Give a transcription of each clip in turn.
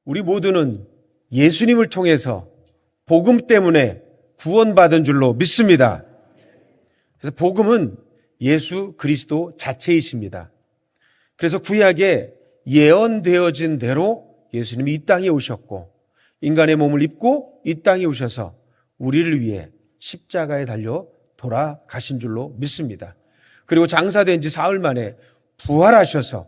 우리 모두는 예수님을 통해서 복음 때문에 구원받은 줄로 믿습니다. 그래서 복음은 예수 그리스도 자체이십니다. 그래서 구약에 예언되어진 대로 예수님이 이 땅에 오셨고 인간의 몸을 입고 이 땅에 오셔서 우리를 위해 십자가에 달려 돌아가신 줄로 믿습니다. 그리고 장사된 지 사흘 만에 부활하셔서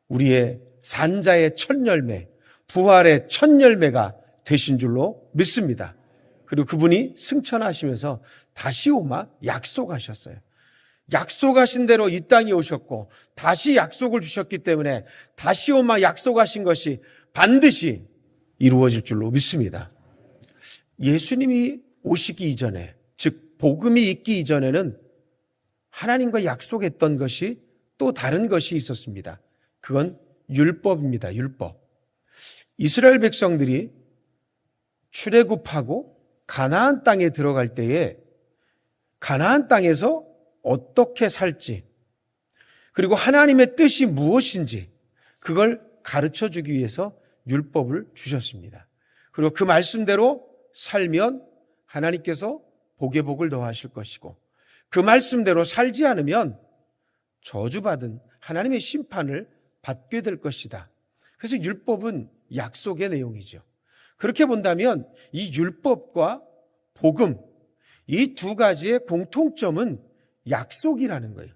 우리의 산자의 첫 열매, 부활의 첫 열매가 되신 줄로 믿습니다. 그리고 그분이 승천하시면서 다시 오마 약속하셨어요. 약속하신 대로 이 땅에 오셨고 다시 약속을 주셨기 때문에 다시 오마 약속하신 것이 반드시 이루어질 줄로 믿습니다. 예수님이 오시기 이전에, 즉 복음이 있기 이전에는 하나님과 약속했던 것이 또 다른 것이 있었습니다. 그건 율법입니다. 율법. 이스라엘 백성들이 출애굽하고 가나안 땅에 들어갈 때에 가나안 땅에서 어떻게 살지, 그리고 하나님의 뜻이 무엇인지 그걸 가르쳐 주기 위해서 율법을 주셨습니다. 그리고 그 말씀대로 살면 하나님께서 복에 복을 더하실 것이고 그 말씀대로 살지 않으면 저주받은 하나님의 심판을 받게 될 것이다. 그래서 율법은 약속의 내용이죠. 그렇게 본다면 이 율법과 복음, 이 두 가지의 공통점은 약속이라는 거예요.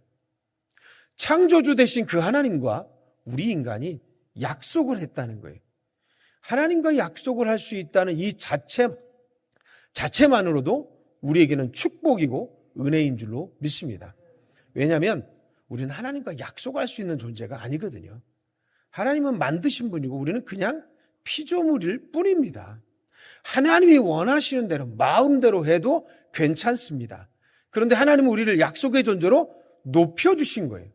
창조주 되신 그 하나님과 우리 인간이 약속을 했다는 거예요. 하나님과 약속을 할 수 있다는 이 자체만으로도 우리에게는 축복이고 은혜인 줄로 믿습니다. 왜냐하면 우리는 하나님과 약속할 수 있는 존재가 아니거든요. 하나님은 만드신 분이고 우리는 그냥 피조물일 뿐입니다. 하나님이 원하시는 대로 마음대로 해도 괜찮습니다. 그런데 하나님은 우리를 약속의 존재로 높여주신 거예요.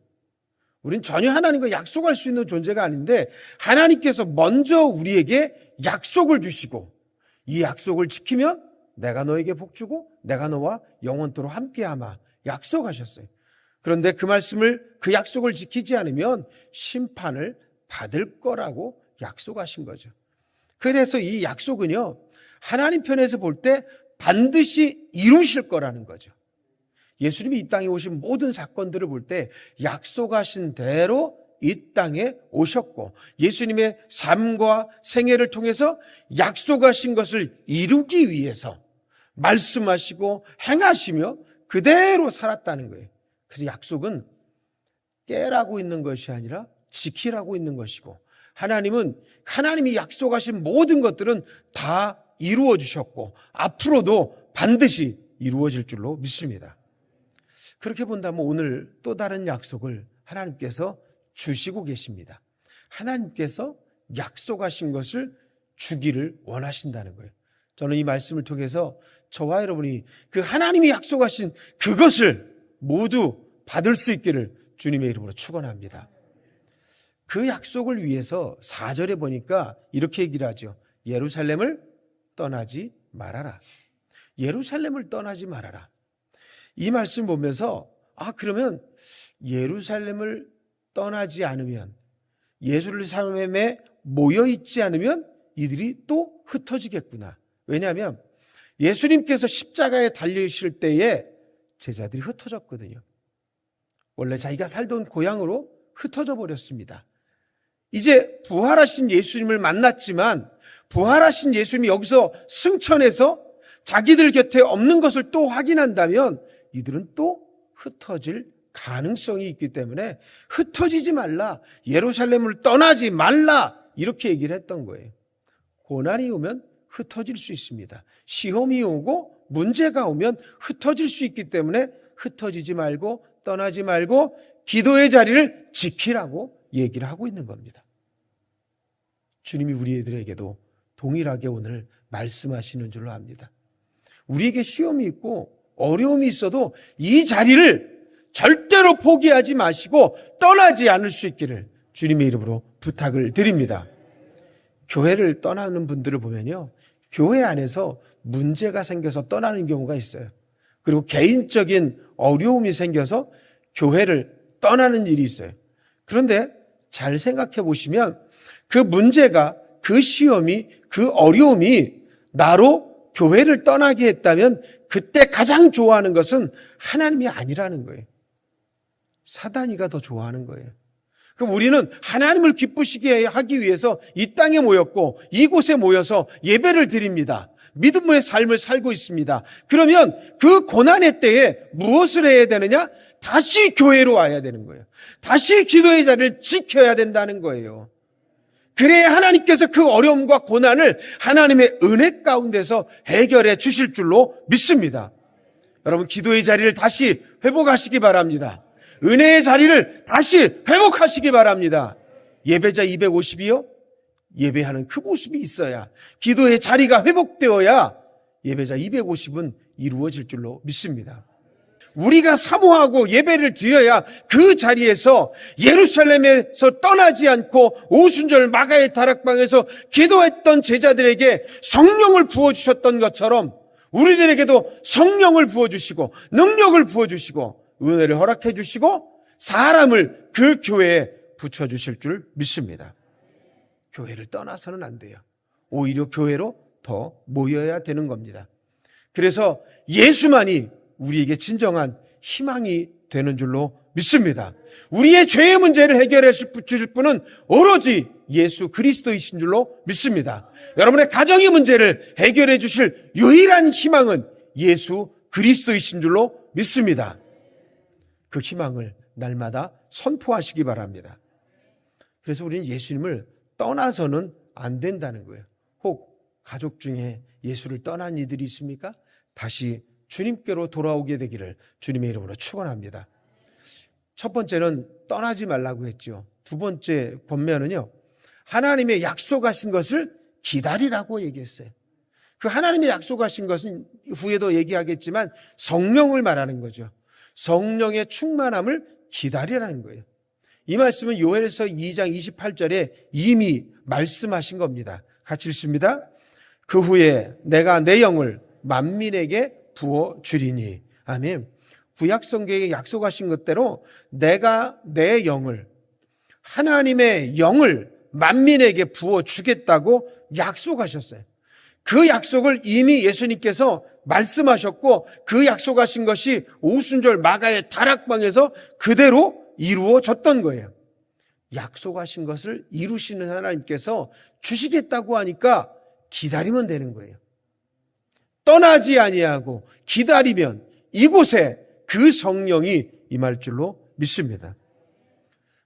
우리는 전혀 하나님과 약속할 수 있는 존재가 아닌데 하나님께서 먼저 우리에게 약속을 주시고 이 약속을 지키면 내가 너에게 복 주고 내가 너와 영원토록 함께하마 약속하셨어요. 그런데 그 약속을 지키지 않으면 심판을 받을 거라고 약속하신 거죠. 그래서 이 약속은요, 하나님 편에서 볼 때 반드시 이루실 거라는 거죠. 예수님이 이 땅에 오신 모든 사건들을 볼 때 약속하신 대로 이 땅에 오셨고 예수님의 삶과 생애를 통해서 약속하신 것을 이루기 위해서 말씀하시고 행하시며 그대로 살았다는 거예요. 그래서 약속은 깨라고 있는 것이 아니라 지키라고 있는 것이고 하나님이 약속하신 모든 것들은 다 이루어 주셨고 앞으로도 반드시 이루어질 줄로 믿습니다. 그렇게 본다면 오늘 또 다른 약속을 하나님께서 주시고 계십니다. 하나님께서 약속하신 것을 주기를 원하신다는 거예요. 저는 이 말씀을 통해서 저와 여러분이 그 하나님이 약속하신 그것을 모두 받을 수 있기를 주님의 이름으로 축원합니다. 그 약속을 위해서 4절에 보니까 이렇게 얘기를 하죠. 예루살렘을 떠나지 말아라. 예루살렘을 떠나지 말아라. 이 말씀 보면서 그러면 예루살렘을 떠나지 않으면 예루살렘에 모여있지 않으면 이들이 또 흩어지겠구나. 왜냐하면 예수님께서 십자가에 달리실 때에 제자들이 흩어졌거든요. 원래 자기가 살던 고향으로 흩어져 버렸습니다. 이제 부활하신 예수님을 만났지만 부활하신 예수님이 여기서 승천해서 자기들 곁에 없는 것을 또 확인한다면 이들은 또 흩어질 가능성이 있기 때문에 흩어지지 말라, 예루살렘을 떠나지 말라 이렇게 얘기를 했던 거예요. 고난이 오면 흩어질 수 있습니다. 시험이 오고 문제가 오면 흩어질 수 있기 때문에 흩어지지 말고 떠나지 말고 기도의 자리를 지키라고 얘기를 하고 있는 겁니다. 주님이 우리들에게도 동일하게 오늘 말씀하시는 줄로 압니다. 우리에게 시험이 있고 어려움이 있어도 이 자리를 절대로 포기하지 마시고 떠나지 않을 수 있기를 주님의 이름으로 부탁을 드립니다. 교회를 떠나는 분들을 보면요, 교회 안에서 문제가 생겨서 떠나는 경우가 있어요. 그리고 개인적인 어려움이 생겨서 교회를 떠나는 일이 있어요. 그런데 잘 생각해 보시면 그 문제가 그 시험이, 그 어려움이 나로 교회를 떠나게 했다면 그때 가장 좋아하는 것은 하나님이 아니라는 거예요. 사단이가 더 좋아하는 거예요. 그럼 우리는 하나님을 기쁘시게 하기 위해서 이 땅에 모였고 이곳에 모여서 예배를 드립니다. 믿음의 삶을 살고 있습니다. 그러면 그 고난의 때에 무엇을 해야 되느냐? 다시 교회로 와야 되는 거예요. 다시 기도의 자리를 지켜야 된다는 거예요. 그래야 하나님께서 그 어려움과 고난을 하나님의 은혜 가운데서 해결해 주실 줄로 믿습니다. 여러분, 기도의 자리를 다시 회복하시기 바랍니다. 은혜의 자리를 다시 회복하시기 바랍니다. 예배자 250이요? 예배하는 그 모습이 있어야, 기도의 자리가 회복되어야 예배자 250은 이루어질 줄로 믿습니다. 우리가 사모하고 예배를 드려야 그 자리에서 예루살렘에서 떠나지 않고 오순절 마가의 다락방에서 기도했던 제자들에게 성령을 부어주셨던 것처럼 우리들에게도 성령을 부어주시고 능력을 부어주시고 은혜를 허락해 주시고 사람을 그 교회에 붙여주실 줄 믿습니다. 교회를 떠나서는 안 돼요. 오히려 교회로 더 모여야 되는 겁니다. 그래서 예수만이 우리에게 진정한 희망이 되는 줄로 믿습니다. 우리의 죄의 문제를 해결해 주실 분은 오로지 예수 그리스도이신 줄로 믿습니다. 여러분의 가정의 문제를 해결해 주실 유일한 희망은 예수 그리스도이신 줄로 믿습니다. 그 희망을 날마다 선포하시기 바랍니다. 그래서 우리는 예수님을 떠나서는 안 된다는 거예요. 혹 가족 중에 예수를 떠난 이들이 있습니까? 다시 주님께로 돌아오게 되기를 주님의 이름으로 축원합니다. 첫 번째는 떠나지 말라고 했죠. 두 번째 본면은요, 하나님의 약속하신 것을 기다리라고 얘기했어요. 그 하나님의 약속하신 것은 후에도 얘기하겠지만 성령을 말하는 거죠. 성령의 충만함을 기다리라는 거예요. 이 말씀은 요엘서 2장 28절에 이미 말씀하신 겁니다. 같이 읽습니다. 그 후에 내가 내 영을 만민에게 부어주리니. 아멘. 구약성경에 약속하신 것대로 내가 내 영을, 하나님의 영을 만민에게 부어주겠다고 약속하셨어요. 그 약속을 이미 예수님께서 말씀하셨고 그 약속하신 것이 오순절 마가의 다락방에서 그대로 이루어졌던 거예요. 약속하신 것을 이루시는 하나님께서 주시겠다고 하니까 기다리면 되는 거예요. 떠나지 아니하고 기다리면 이곳에 그 성령이 임할 줄로 믿습니다.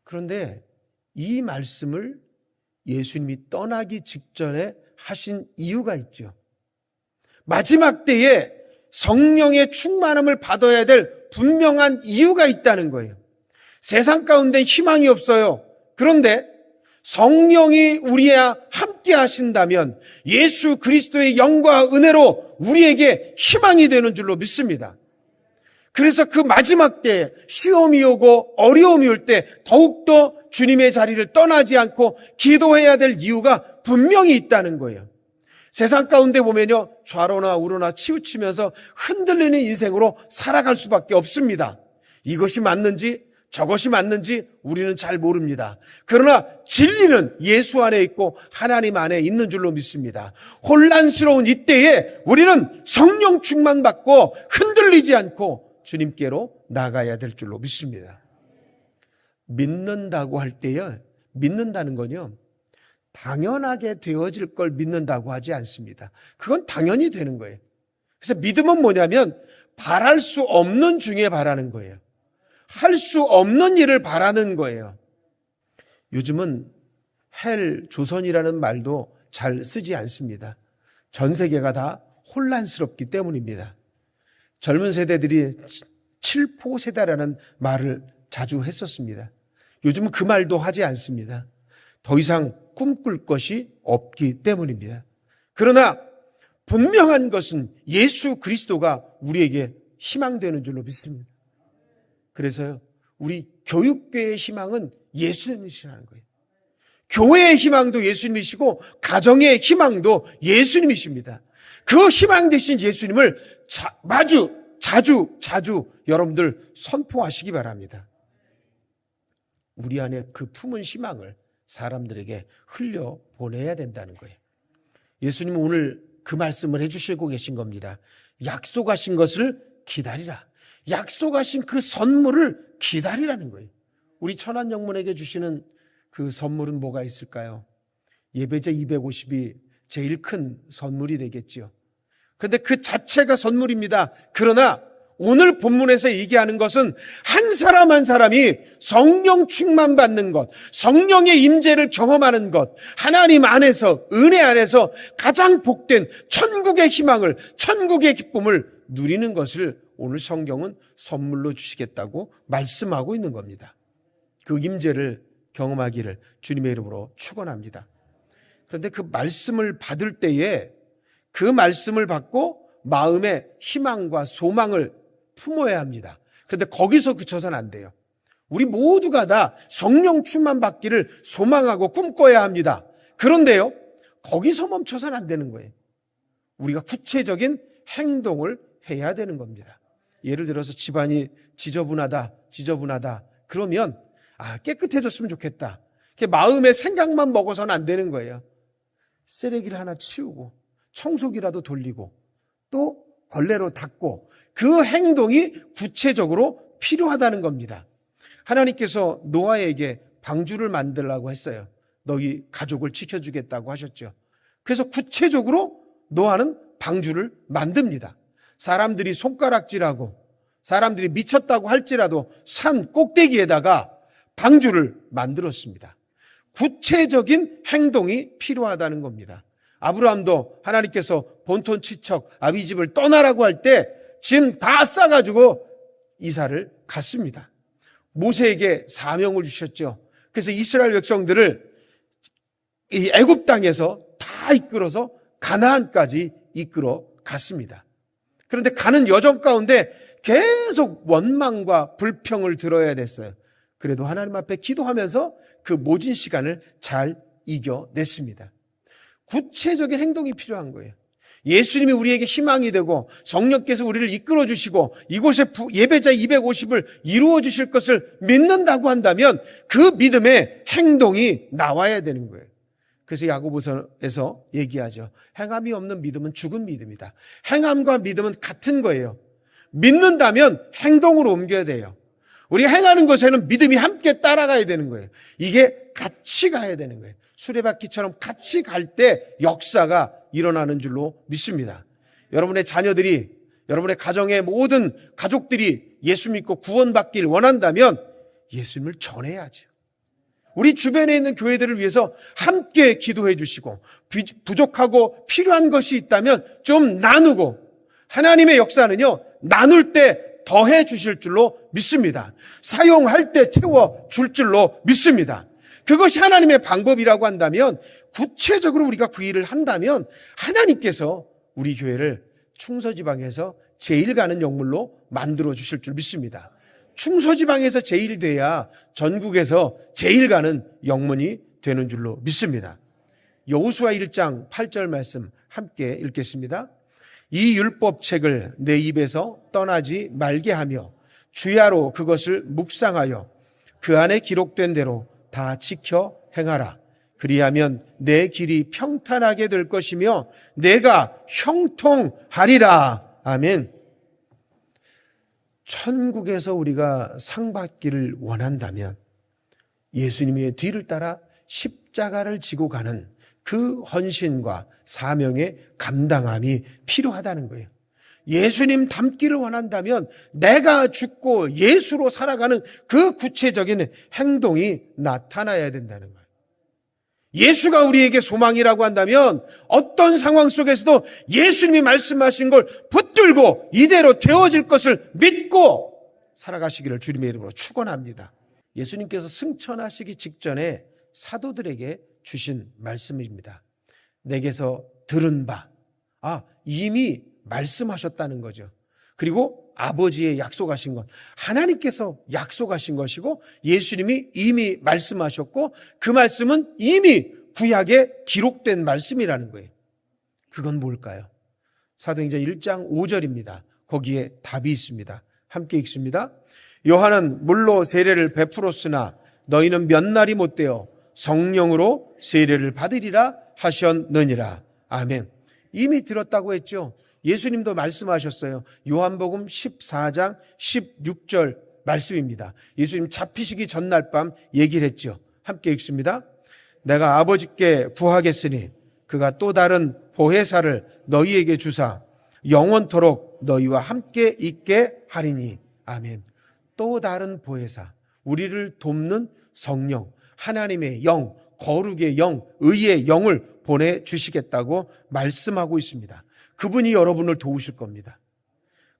그런데 이 말씀을 예수님이 떠나기 직전에 하신 이유가 있죠. 마지막 때에 성령의 충만함을 받아야 될 분명한 이유가 있다는 거예요. 세상 가운데 희망이 없어요. 그런데 성령이 우리와 함께 하신다면 예수 그리스도의 영과 은혜로 우리에게 희망이 되는 줄로 믿습니다. 그래서 그 마지막 때에 시험이 오고 어려움이 올 때 더욱더 주님의 자리를 떠나지 않고 기도해야 될 이유가 분명히 있다는 거예요. 세상 가운데 보면요, 좌로나 우로나 치우치면서 흔들리는 인생으로 살아갈 수밖에 없습니다. 이것이 맞는지 저것이 맞는지 우리는 잘 모릅니다. 그러나 진리는 예수 안에 있고 하나님 안에 있는 줄로 믿습니다. 혼란스러운 이때에 우리는 성령 충만 받고 흔들리지 않고 주님께로 나가야 될 줄로 믿습니다. 믿는다고 할 때요, 믿는다는 건요, 당연하게 되어질 걸 믿는다고 하지 않습니다. 그건 당연히 되는 거예요. 그래서 믿음은 뭐냐면 바랄 수 없는 중에 바라는 거예요. 할 수 없는 일을 바라는 거예요. 요즘은 헬 조선이라는 말도 잘 쓰지 않습니다. 전 세계가 다 혼란스럽기 때문입니다. 젊은 세대들이 칠포 세대라는 말을 자주 했었습니다. 요즘은 그 말도 하지 않습니다. 더 이상 꿈꿀 것이 없기 때문입니다. 그러나 분명한 것은 예수 그리스도가 우리에게 희망되는 줄로 믿습니다. 그래서요, 우리 교육계의 희망은 예수님이시라는 거예요. 교회의 희망도 예수님이시고 가정의 희망도 예수님이십니다. 그 희망 되신 예수님을 자주 여러분들 선포하시기 바랍니다. 우리 안에 그 품은 희망을 사람들에게 흘려보내야 된다는 거예요. 예수님은 오늘 그 말씀을 해주시고 계신 겁니다. 약속하신 것을 기다리라. 약속하신 그 선물을 기다리라는 거예요. 우리 천한영문에게 주시는 그 선물은 뭐가 있을까요? 예배자 250이 제일 큰 선물이 되겠지요. 그런데 그 자체가 선물입니다. 그러나 오늘 본문에서 얘기하는 것은 한 사람 한 사람이 성령 충만 받는 것, 성령의 임재를 경험하는 것, 하나님 안에서, 은혜 안에서 가장 복된 천국의 희망을, 천국의 기쁨을 누리는 것을 오늘 성경은 선물로 주시겠다고 말씀하고 있는 겁니다. 그 임재를 경험하기를 주님의 이름으로 축원합니다. 그런데 그 말씀을 받을 때에 그 말씀을 받고 마음의 희망과 소망을 품어야 합니다. 그런데 거기서 그쳐서는 안 돼요. 우리 모두가 다 성령 충만 받기를 소망하고 꿈꿔야 합니다. 그런데요, 거기서 멈춰서는 안 되는 거예요. 우리가 구체적인 행동을 해야 되는 겁니다. 예를 들어서 집안이 지저분하다. 그러면 깨끗해졌으면 좋겠다. 마음의 생각만 먹어서는 안 되는 거예요. 쓰레기를 하나 치우고 청소기라도 돌리고 또 걸레로 닦고 그 행동이 구체적으로 필요하다는 겁니다. 하나님께서 노아에게 방주를 만들라고 했어요. 너희 가족을 지켜주겠다고 하셨죠. 그래서 구체적으로 노아는 방주를 만듭니다. 사람들이 손가락질하고 사람들이 미쳤다고 할지라도 산 꼭대기에다가 방주를 만들었습니다. 구체적인 행동이 필요하다는 겁니다. 아브라함도 하나님께서 본토 친척 아비 집을 떠나라고 할 때 짐 다 싸가지고 이사를 갔습니다. 모세에게 사명을 주셨죠. 그래서 이스라엘 백성들을 이 애굽 땅에서 다 이끌어서 가나안까지 이끌어 갔습니다. 그런데 가는 여정 가운데 계속 원망과 불평을 들어야 됐어요. 그래도 하나님 앞에 기도하면서 그 모진 시간을 잘 이겨냈습니다. 구체적인 행동이 필요한 거예요. 예수님이 우리에게 희망이 되고 성령께서 우리를 이끌어 주시고 이곳에 예배자 250을 이루어 주실 것을 믿는다고 한다면 그 믿음의 행동이 나와야 되는 거예요. 그래서 야고보서에서 얘기하죠. 행함이 없는 믿음은 죽은 믿음이다. 행함과 믿음은 같은 거예요. 믿는다면 행동으로 옮겨야 돼요. 우리 행하는 것에는 믿음이 함께 따라가야 되는 거예요. 이게 같이 가야 되는 거예요. 수레바퀴처럼 같이 갈 때 역사가 일어나는 줄로 믿습니다. 여러분의 자녀들이, 여러분의 가정의 모든 가족들이 예수 믿고 구원받길 원한다면 예수님을 전해야죠. 우리 주변에 있는 교회들을 위해서 함께 기도해 주시고 부족하고 필요한 것이 있다면 좀 나누고 하나님의 역사는요, 나눌 때 더해 주실 줄로 믿습니다. 사용할 때 채워 줄 줄로 믿습니다. 그것이 하나님의 방법이라고 한다면 구체적으로 우리가 그 일을 한다면 하나님께서 우리 교회를 충서지방에서 제일 가는 영물로 만들어 주실 줄 믿습니다. 충서지방에서 제일 돼야 전국에서 제일 가는 영문이 되는 줄로 믿습니다. 여호수아 1장 8절 말씀 함께 읽겠습니다. 이 율법책을 내 입에서 떠나지 말게 하며 주야로 그것을 묵상하여 그 안에 기록된 대로 다 지켜 행하라. 그리하면 내 길이 평탄하게 될 것이며 내가 형통하리라. 아멘. 천국에서 우리가 상 받기를 원한다면 예수님의 뒤를 따라 십자가를 지고 가는 그 헌신과 사명의 감당함이 필요하다는 거예요. 예수님 닮기를 원한다면 내가 죽고 예수로 살아가는 그 구체적인 행동이 나타나야 된다는 거예요. 예수가 우리에게 소망이라고 한다면 어떤 상황 속에서도 예수님이 말씀하신 걸 붙들고 이대로 되어질 것을 믿고 살아가시기를 주님의 이름으로 축원합니다. 예수님께서 승천하시기 직전에 사도들에게 주신 말씀입니다. 내게서 들은 바, 이미 말씀하셨다는 거죠. 그리고 아버지의 약속하신 것, 하나님께서 약속하신 것이고 예수님이 이미 말씀하셨고 그 말씀은 이미 구약에 기록된 말씀이라는 거예요. 그건 뭘까요? 사도행전 1장 5절입니다. 거기에 답이 있습니다. 함께 읽습니다. 요한은 물로 세례를 베풀었으나 너희는 몇 날이 못되어 성령으로 세례를 받으리라 하셨느니라. 아멘. 이미 들었다고 했죠. 예수님도 말씀하셨어요. 요한복음 14장 16절 말씀입니다. 예수님 잡히시기 전날 밤 얘기를 했죠. 함께 읽습니다. 내가 아버지께 구하겠으니 그가 또 다른 보혜사를 너희에게 주사 영원토록 너희와 함께 있게 하리니. 아멘. 또 다른 보혜사, 우리를 돕는 성령, 하나님의 영, 거룩의 영, 의의 영을 보내주시겠다고 말씀하고 있습니다. 그분이 여러분을 도우실 겁니다.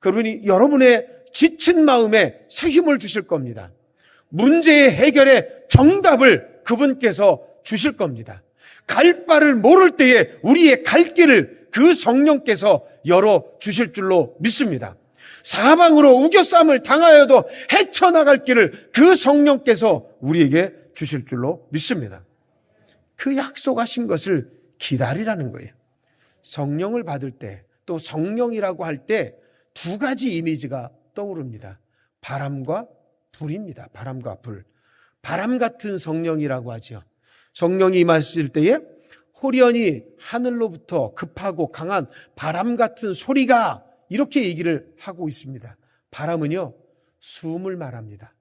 그분이 여러분의 지친 마음에 새 힘을 주실 겁니다. 문제의 해결의 정답을 그분께서 주실 겁니다. 갈 바를 모를 때에 우리의 갈 길을 그 성령께서 열어주실 줄로 믿습니다. 사방으로 우겨싸움을 당하여도 헤쳐나갈 길을 그 성령께서 우리에게 주실 줄로 믿습니다. 그 약속하신 것을 기다리라는 거예요. 성령을 받을 때, 또 성령이라고 할 때 두 가지 이미지가 떠오릅니다. 바람과 불입니다. 바람과 불. 바람 같은 성령이라고 하죠. 성령이 임하실 때에 호련히 하늘로부터 급하고 강한 바람 같은 소리가, 이렇게 얘기를 하고 있습니다. 바람은요, 숨을 말합니다.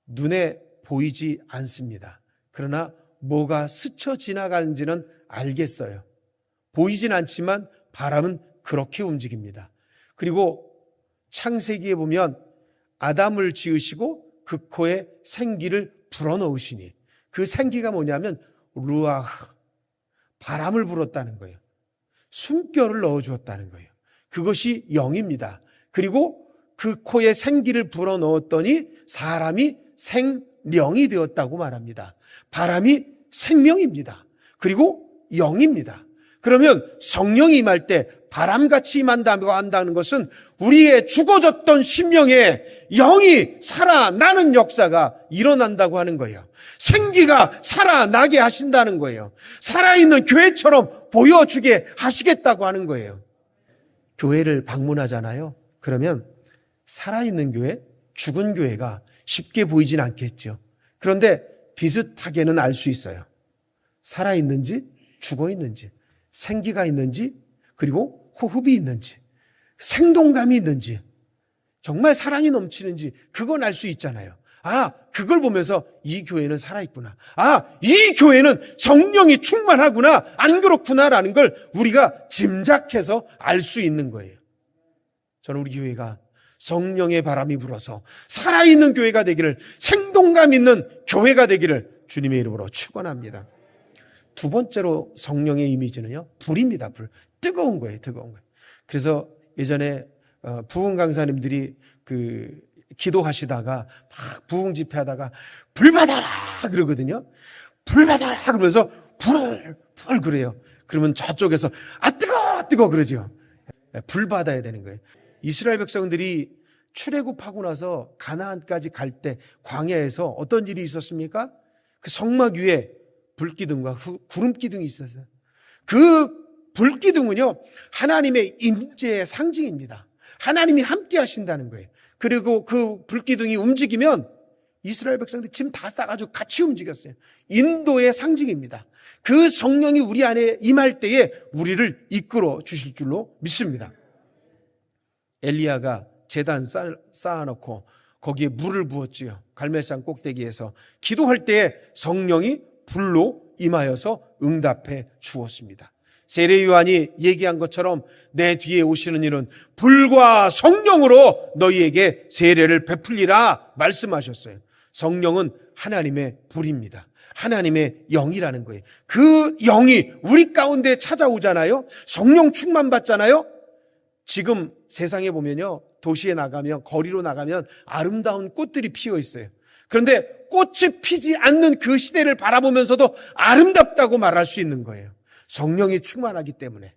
눈에 보이지 않습니다. 그러나 뭐가 스쳐 지나가는지는 알겠어요. 보이진 않지만 바람은 그렇게 움직입니다. 그리고 창세기에 보면 아담을 지으시고 그 코에 생기를 불어넣으시니, 그 생기가 뭐냐면 루아흐, 바람을 불었다는 거예요. 숨결을 넣어주었다는 거예요. 그것이 영입니다. 그리고 그 코에 생기를 불어넣었더니 사람이 생명이 되었다고 말합니다. 바람이 생명입니다. 그리고 영입니다. 그러면 성령이 임할 때 바람같이 임한다고 한다는 것은 우리의 죽어졌던 심령에 영이 살아나는 역사가 일어난다고 하는 거예요. 생기가 살아나게 하신다는 거예요. 살아있는 교회처럼 보여주게 하시겠다고 하는 거예요. 교회를 방문하잖아요. 그러면 살아있는 교회, 죽은 교회가 쉽게 보이진 않겠죠. 그런데 비슷하게는 알 수 있어요. 살아있는지 죽어있는지, 생기가 있는지, 그리고 호흡이 있는지, 생동감이 있는지, 정말 사랑이 넘치는지, 그건 알 수 있잖아요. 아, 그걸 보면서 이 교회는 살아있구나. 아, 이 교회는 성령이 충만하구나. 안 그렇구나라는 걸 우리가 짐작해서 알 수 있는 거예요. 저는 우리 교회가 성령의 바람이 불어서 살아있는 교회가 되기를, 생동감 있는 교회가 되기를 주님의 이름으로 축원합니다. 두 번째로 성령의 이미지는요, 불입니다. 불. 뜨거운 거예요. 뜨거운 거예요. 그래서 예전에 부흥 강사님들이 기도하시다가 막 부흥 집회하다가 불 받아라 그러거든요. 불 받아라 그러면서 불 그래요. 그러면 저쪽에서 아 뜨거 그러죠. 불 받아야 되는 거예요. 이스라엘 백성들이 출애굽하고 나서 가나안까지 갈 때 광야에서 어떤 일이 있었습니까? 그 성막 위에 불기둥과 구름기둥이 있었어요. 그 불기둥은요, 하나님의 임재의 상징입니다. 하나님이 함께 하신다는 거예요. 그리고 그 불기둥이 움직이면 이스라엘 백성들이 짐 다 싸가지고 같이 움직였어요. 인도의 상징입니다. 그 성령이 우리 안에 임할 때에 우리를 이끌어 주실 줄로 믿습니다. 엘리야가 제단 쌓아놓고 거기에 물을 부었지요. 갈멜산 꼭대기에서 기도할 때에 성령이 불로 임하여서 응답해 주었습니다. 세례 요한이 얘기한 것처럼 내 뒤에 오시는 이는 불과 성령으로 너희에게 세례를 베풀리라 말씀하셨어요. 성령은 하나님의 불입니다. 하나님의 영이라는 거예요. 그 영이 우리 가운데 찾아오잖아요. 성령 충만 받잖아요. 지금 세상에 보면요, 도시에 나가면, 거리로 나가면 아름다운 꽃들이 피어 있어요. 그런데 꽃이 피지 않는 그 시대를 바라보면서도 아름답다고 말할 수 있는 거예요. 성령이 충만하기 때문에,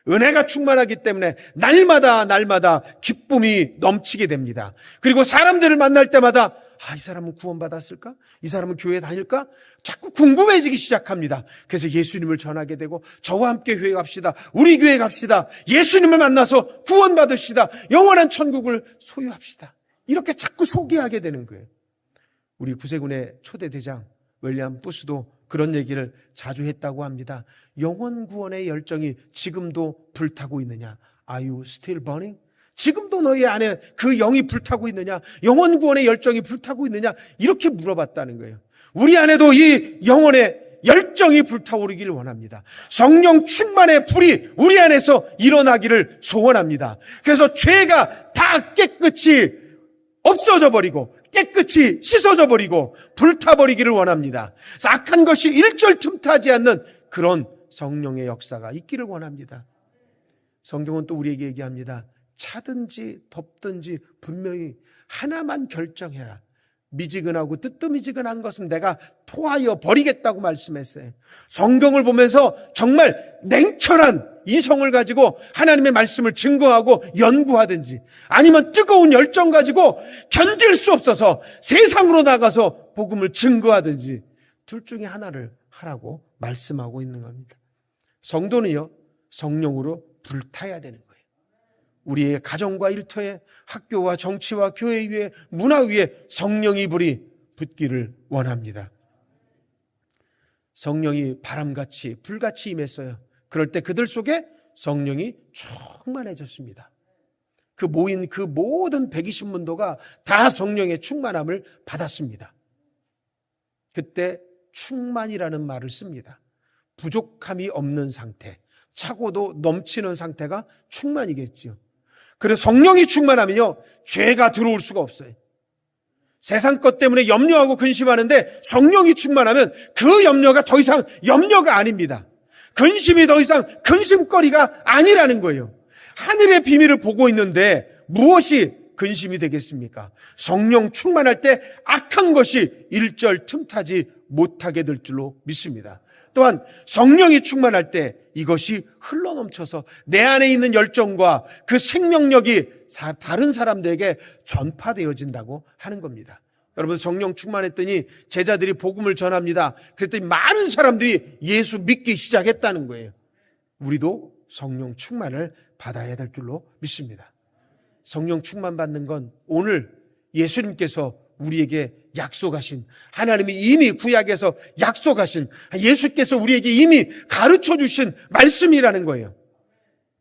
은혜가 충만하기 때문에 날마다 기쁨이 넘치게 됩니다. 그리고 사람들을 만날 때마다 이 사람은 구원받았을까? 이 사람은 교회 다닐까? 자꾸 궁금해지기 시작합니다. 그래서 예수님을 전하게 되고, 저와 함께 교회 갑시다. 우리 교회 갑시다. 예수님을 만나서 구원받읍시다. 영원한 천국을 소유합시다. 이렇게 자꾸 소개하게 되는 거예요. 우리 구세군의 초대 대장 윌리엄 부스도 그런 얘기를 자주 했다고 합니다. 영혼 구원의 열정이 지금도 불타고 있느냐? Are you still burning? 지금도 너희 안에 그 영이 불타고 있느냐? 영혼 구원의 열정이 불타고 있느냐? 이렇게 물어봤다는 거예요. 우리 안에도 이 영혼의 열정이 불타오르기를 원합니다. 성령 충만의 불이 우리 안에서 일어나기를 소원합니다. 그래서 죄가 다 깨끗이 없어져 버리고 깨끗이 씻어져 버리고 불타버리기를 원합니다. 악한 것이 일절 틈타지 않는 그런 성령의 역사가 있기를 원합니다. 성경은 또 우리에게 얘기합니다. 차든지 덥든지 분명히 하나만 결정해라. 미지근하고 뜨뜻미지근한 것은 내가 토하여 버리겠다고 말씀했어요. 성경을 보면서 정말 냉철한 이성을 가지고 하나님의 말씀을 증거하고 연구하든지, 아니면 뜨거운 열정 가지고 견딜 수 없어서 세상으로 나가서 복음을 증거하든지, 둘 중에 하나를 하라고 말씀하고 있는 겁니다. 성도는요, 성령으로 불타야 되는 거예요. 우리의 가정과 일터에, 학교와 정치와 교회 위에, 문화 위에 성령의 불이 붙기를 원합니다. 성령이 바람같이 불같이 임했어요. 그럴 때 그들 속에 성령이 충만해졌습니다. 그 모인 그 모든 120문도가 다 성령의 충만함을 받았습니다. 그때 충만이라는 말을 씁니다. 부족함이 없는 상태, 차고도 넘치는 상태가 충만이겠지요. 그래서 성령이 충만하면요, 죄가 들어올 수가 없어요. 세상 것 때문에 염려하고 근심하는데 성령이 충만하면 그 염려가 더 이상 염려가 아닙니다. 근심이 더 이상 근심거리가 아니라는 거예요. 하늘의 비밀을 보고 있는데 무엇이 근심이 되겠습니까? 성령 충만할 때 악한 것이 일절 틈타지 못하게 될 줄로 믿습니다. 또한 성령이 충만할 때 이것이 흘러넘쳐서 내 안에 있는 열정과 그 생명력이 다른 사람들에게 전파되어진다고 하는 겁니다. 여러분, 성령 충만했더니 제자들이 복음을 전합니다. 그랬더니 많은 사람들이 예수 믿기 시작했다는 거예요. 우리도 성령 충만을 받아야 될 줄로 믿습니다. 성령 충만 받는 건 오늘 예수님께서 우리에게 약속하신, 하나님이 이미 구약에서 약속하신, 예수께서 우리에게 이미 가르쳐 주신 말씀이라는 거예요.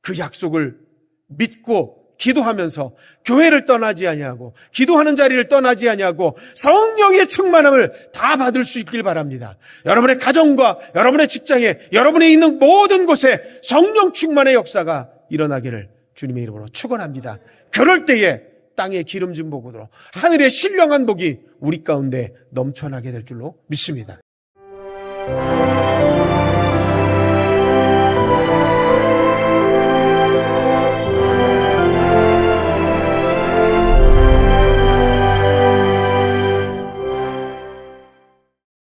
그 약속을 믿고 기도하면서 교회를 떠나지 아니하고, 기도하는 자리를 떠나지 아니하고 성령의 충만함을 다 받을 수 있길 바랍니다. 여러분의 가정과 여러분의 직장에, 여러분의 있는 모든 곳에 성령 충만의 역사가 일어나기를 주님의 이름으로 축원합니다. 그럴 때에 땅의 기름진 복으로 하늘의 신령한 복이 우리 가운데 넘쳐나게 될 줄로 믿습니다.